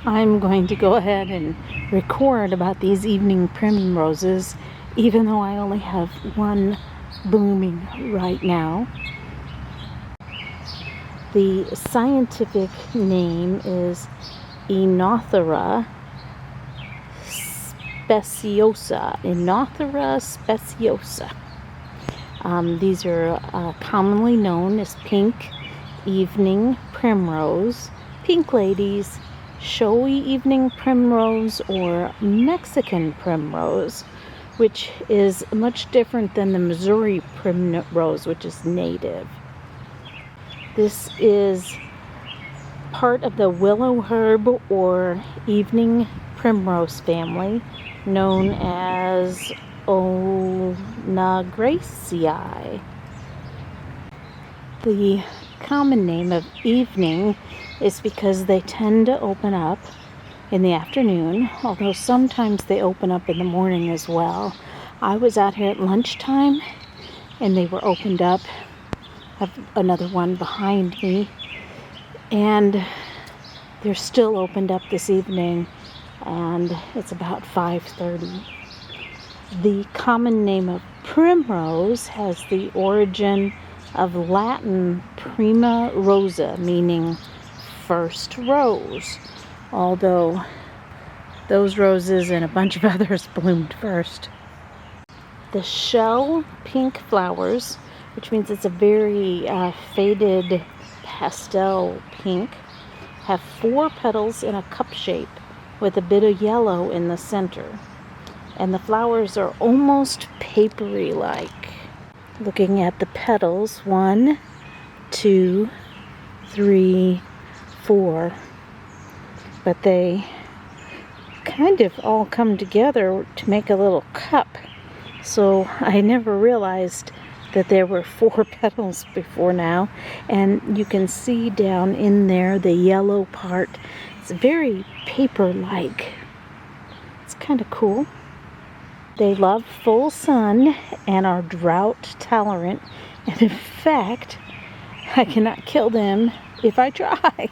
I'm going to go ahead and record about these evening primroses, even though I only have one blooming right now. The scientific name is Oenothera speciosa. Oenothera speciosa. These are commonly known as pink evening primrose, Pinkladies, Showy evening primrose, or Mexican primrose, which is much different than the Missouri primrose, which is native. This is part of the willow herb or evening primrose family, known as Oenothera. The common name of evening is because they tend to open up in the afternoon, although sometimes they open up in the morning as well. I was out here at lunchtime and they were opened up. I have another one behind me, and they're still opened up this evening, and it's about 5:30. The common name of primrose has the origin of Latin prima rosa, meaning first rose, although those roses and a bunch of others bloomed first. The shell pink flowers, which means it's a very faded pastel pink, have 4 petals in a cup shape with a bit of yellow in the center. And the flowers are almost papery-like. Looking at the petals, 1, 2, 3, 4. But they kind of all come together to make a little cup. So I never realized that there were 4 petals before now. And you can see down in there the yellow part. It's very paper-like. It's kind of cool. They love full sun and are drought tolerant. And in fact, I cannot kill them if I try.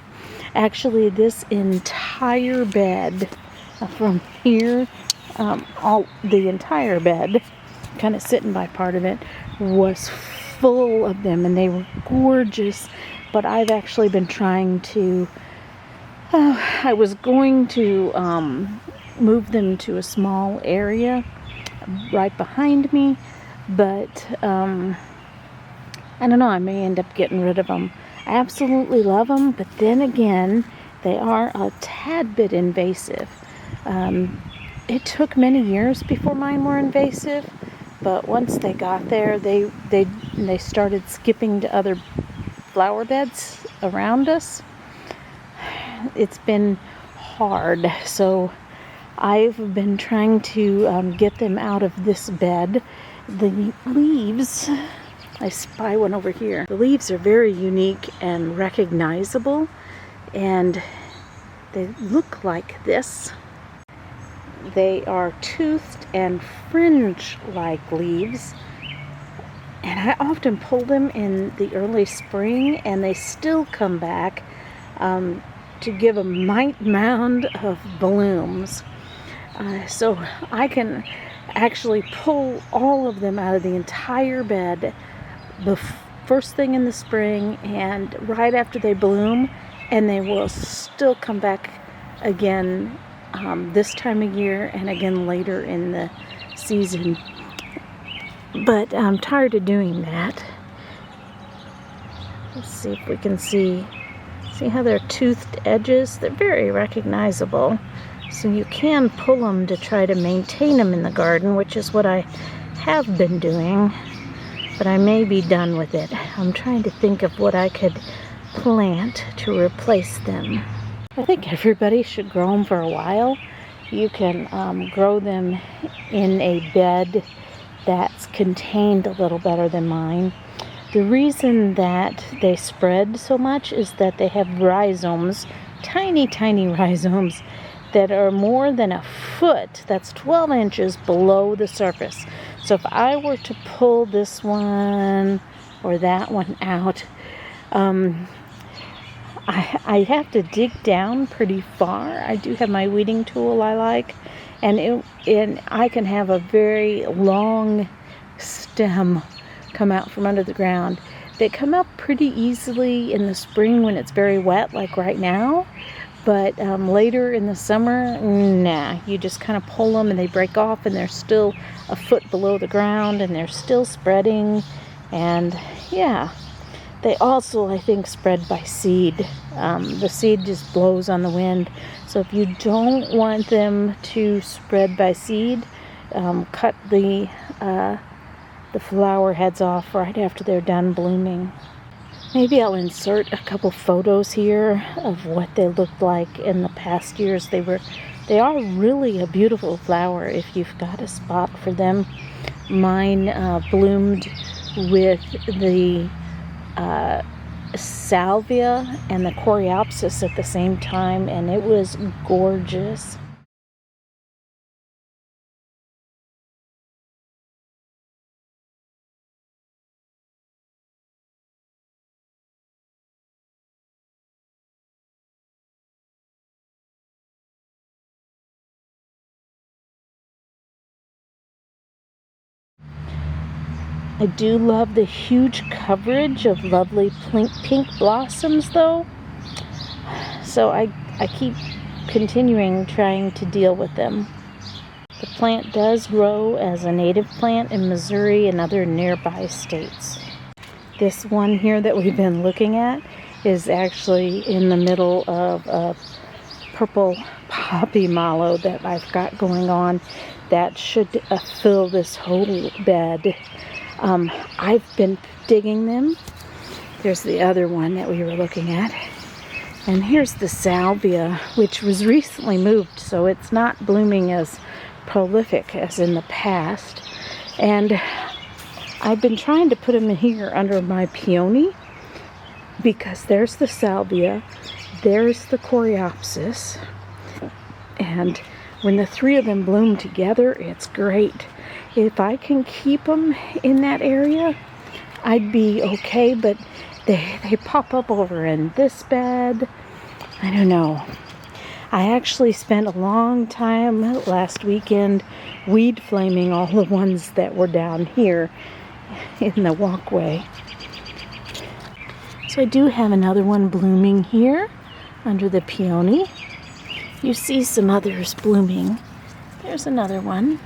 Actually, this entire bed from here, the entire bed, kind of sitting by part of it, was full of them, and they were gorgeous. But I've actually been trying to, I was going to move them to a small area right behind me, but I don't know, I may end up getting rid of them. I absolutely love them, but then again, they are a tad bit invasive. It took many years before mine were invasive, but once they got there, they started skipping to other flower beds around us. It's been hard, so I've been trying to get them out of this bed. The leaves, I spy one over here. The leaves are very unique and recognizable, and they look like this. They are toothed and fringe-like leaves, and I often pull them in the early spring, and they still come back to give a mound of blooms. So I can actually pull all of them out of the entire bed the first thing in the spring and right after they bloom, and they will still come back again this time of year and again later in the season. But I'm tired of doing that. Let's see if we can see how they're toothed edges. They're very recognizable. So you can pull them to try to maintain them in the garden, which is what I have been doing, but I may be done with it. I'm trying to think of what I could plant to replace them. I think everybody should grow them for a while. You can grow them in a bed that's contained a little better than mine. The reason that they spread so much is that they have rhizomes, tiny, tiny rhizomes, that are more than a foot, that's 12 inches below the surface. So if I were to pull this one or that one out, I have to dig down pretty far. I do have my weeding tool I like, and I can have a very long stem come out from under the ground. They come up pretty easily in the spring when it's very wet, like right now. But later in the summer, nah, you just kind of pull them and they break off and they're still a foot below the ground and they're still spreading. And yeah, they also, I think, spread by seed. The seed just blows on the wind. So if you don't want them to spread by seed, cut the flower heads off right after they're done blooming. Maybe I'll insert a couple photos here of what they looked like in the past years. They are really a beautiful flower if you've got a spot for them. Mine bloomed with the salvia and the coreopsis at the same time, and it was gorgeous. I do love the huge coverage of lovely pink blossoms though. So I keep continuing trying to deal with them. The plant does grow as a native plant in Missouri and other nearby states. This one here that we've been looking at is actually in the middle of a purple poppy mallow that I've got going on that should fill this whole bed. I've been digging them. There's the other one that we were looking at. And here's the salvia, which was recently moved, so it's not blooming as prolific as in the past. And I've been trying to put them in here under my peony because there's the salvia, there's the coreopsis, and when the three of them bloom together, it's great. If I can keep them in that area, I'd be okay, but they pop up over in this bed. I don't know. I actually spent a long time last weekend weed flaming all the ones that were down here in the walkway. So I do have another one blooming here under the peony. You see some others blooming. There's another one.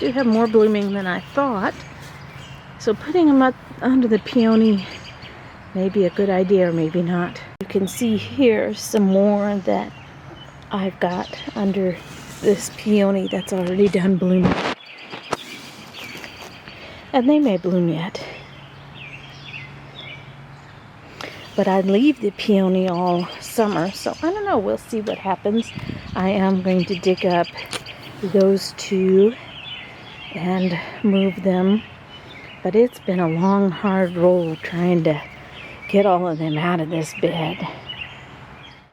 Do have more blooming than I thought. So putting them up under the peony may be a good idea or maybe not. You can see here some more that I've got under this peony that's already done blooming. And they may bloom yet. But I leave the peony all summer, so I don't know, we'll see what happens. I am going to dig up those two and move them, but it's been a long, hard roll trying to get all of them out of this bed.